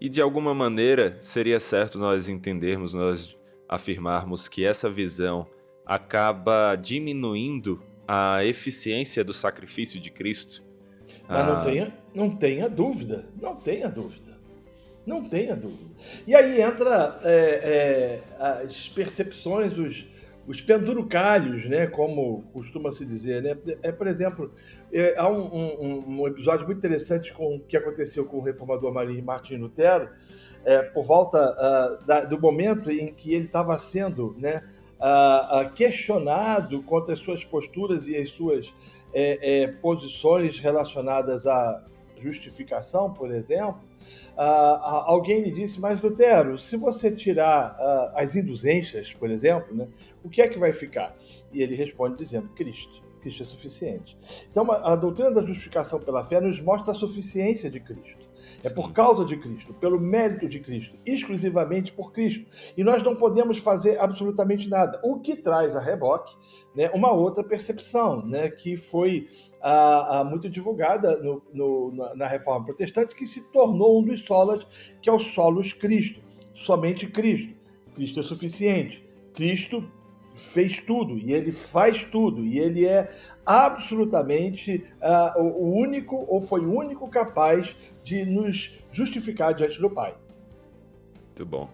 E de alguma maneira seria certo nós entendermos, nós afirmarmos que essa visão acaba diminuindo a eficiência do sacrifício de Cristo. Mas Ah, não tenha dúvida, não tenha dúvida. Não tenha dúvida. E aí entra as percepções, os penduricalhos, né, como costuma se dizer, né? Por exemplo, há um episódio muito interessante que aconteceu com o reformador Martim Lutero, por volta do momento em que ele estava sendo, né, questionado quanto às suas posturas e as suas posições relacionadas à justificação, por exemplo. Alguém lhe disse, mas Lutero, se você tirar as indulgências, por exemplo, né, o que é que vai ficar? E ele responde dizendo, Cristo. Cristo é suficiente. Então, a doutrina da justificação pela fé nos mostra a suficiência de Cristo. É por sim. causa de Cristo, pelo mérito de Cristo, exclusivamente por Cristo. E nós não podemos fazer absolutamente nada. O que traz a reboque, né, uma outra percepção, né, que foi muito divulgada na Reforma Protestante, que se tornou um dos solas, que é o solus Cristo. Somente Cristo. Cristo é suficiente. Cristo fez tudo, e ele faz tudo, e ele é absolutamente o único, ou foi o único capaz de nos justificar diante do Pai. Muito bom.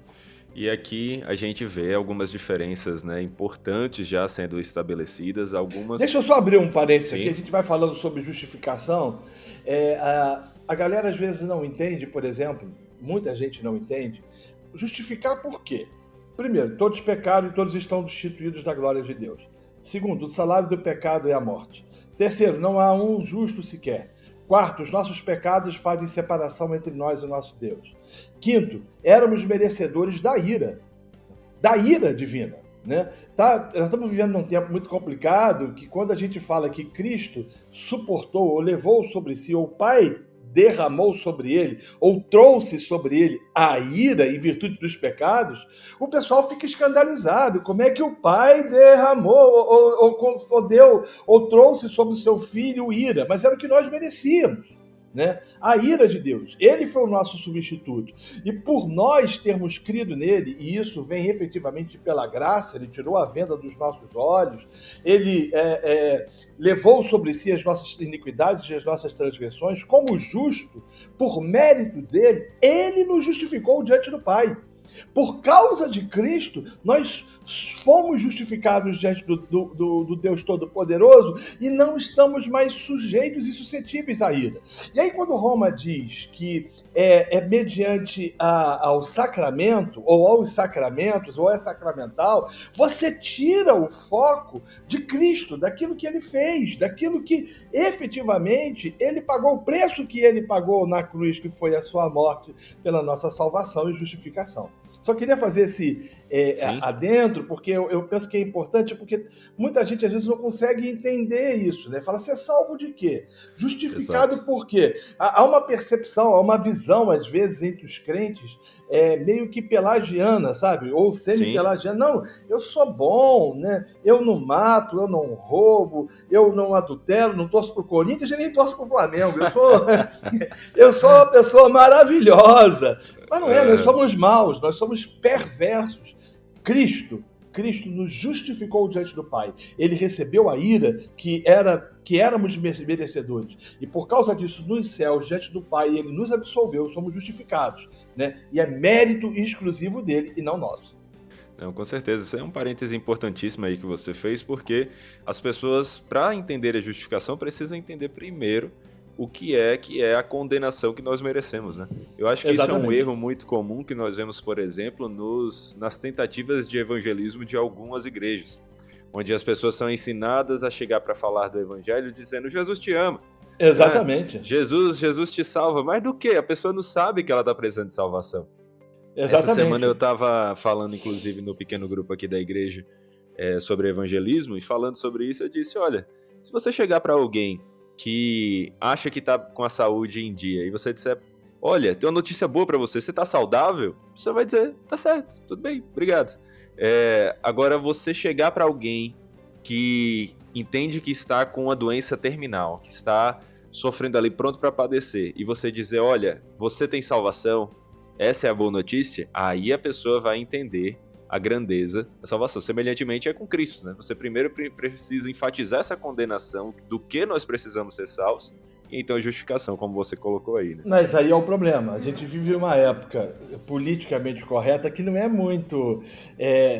E aqui a gente vê algumas diferenças, né, importantes já sendo estabelecidas, algumas... Deixa eu só abrir um parênteses aqui, a Sim, gente vai falando sobre justificação. A galera às vezes não entende, por exemplo, muita gente não entende, justificar por quê? Primeiro, todos pecaram e todos estão destituídos da glória de Deus. Segundo, o salário do pecado é a morte. Terceiro, não há um justo sequer. Quarto, os nossos pecados fazem separação entre nós e o nosso Deus. Quinto, éramos merecedores da ira divina. Né? Nós estamos vivendo num tempo muito complicado que quando a gente fala que Cristo suportou ou levou sobre si, ou o Pai derramou sobre ele, ou trouxe sobre ele a ira em virtude dos pecados, o pessoal fica escandalizado. Como é que o Pai derramou, ou deu, ou trouxe sobre o seu filho ira? Mas era o que nós merecíamos. Né? A ira de Deus. Ele foi o nosso substituto. E por nós termos crido nele, e isso vem efetivamente pela graça, ele tirou a venda dos nossos olhos, ele levou sobre si as nossas iniquidades e as nossas transgressões, como justo, por mérito dele, ele nos justificou diante do Pai. Por causa de Cristo, nós fomos justificados diante do Deus Todo-Poderoso e não estamos mais sujeitos e suscetíveis à ira. E aí, quando Roma diz que mediante ao sacramento, ou aos sacramentos, ou é sacramental, você tira o foco de Cristo, daquilo que ele fez, daquilo que efetivamente ele pagou, o preço que ele pagou na cruz, que foi a sua morte pela nossa salvação e justificação. Só queria fazer esse sim, adentro, porque eu penso que é importante, porque muita gente às vezes não consegue entender isso, né? Fala, você é salvo de quê? exato. Justificado por quê? Há uma percepção, há uma visão, às vezes, entre os crentes, meio que pelagiana, sabe? Ou Sim, semi-pelagiana. Não, eu sou bom, né? Eu não mato, eu não roubo, eu não adultero, não torço pro Corinthians e nem torço pro Flamengo. Eu sou uma pessoa maravilhosa. Mas não é, nós somos maus, nós somos sim. perversos. Cristo nos justificou diante do Pai. Ele recebeu a ira que éramos merecedores. E por causa disso, nos céus, diante do Pai, ele nos absolveu, somos justificados. Né? E é mérito exclusivo dele e não nosso. Não, com certeza. Isso é um parêntese importantíssimo aí que você fez, porque as pessoas, para entender a justificação, precisam entender primeiro o que é a condenação que nós merecemos, né? Eu acho que isso é um Exatamente. erro muito comum que nós vemos, por exemplo, nas tentativas de evangelismo de algumas igrejas, onde as pessoas são ensinadas a chegar para falar do evangelho dizendo Jesus te ama, né? Exatamente. Jesus te salva, mas do que? A pessoa não sabe que ela está precisando de salvação. Essa semana eu Exatamente. estava falando, inclusive, no pequeno grupo aqui da igreja, sobre evangelismo, e falando sobre isso, eu disse, olha, se você chegar para alguém que acha que está com a saúde em dia, e você disser, olha, tem uma notícia boa para você, você está saudável? Você vai dizer, tá certo, tudo bem, obrigado. Agora, você chegar para alguém que entende que está com uma doença terminal, que está sofrendo ali, pronto para padecer, e você dizer, olha, você tem salvação, essa é a boa notícia, aí a pessoa vai entender a grandeza da salvação. Semelhantemente é com Cristo, né? Você primeiro precisa enfatizar essa condenação do que nós precisamos ser salvos, e então a justificação, como você colocou aí, né? Mas aí é o problema. A gente vive uma época politicamente correta que não é muito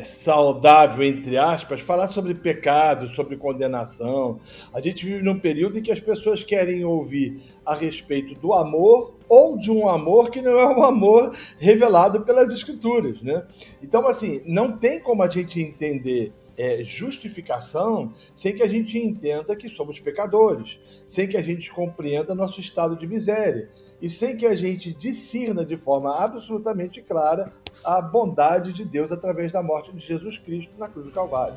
saudável, entre aspas, falar sobre pecado, sobre condenação. A gente vive num período em que as pessoas querem ouvir a respeito do amor ou de um amor que não é um amor revelado pelas Escrituras, né? Então, assim, não tem como a gente entender justificação sem que a gente entenda que somos pecadores, sem que a gente compreenda nosso estado de miséria e sem que a gente discirna de forma absolutamente clara a bondade de Deus através da morte de Jesus Cristo na cruz do Calvário.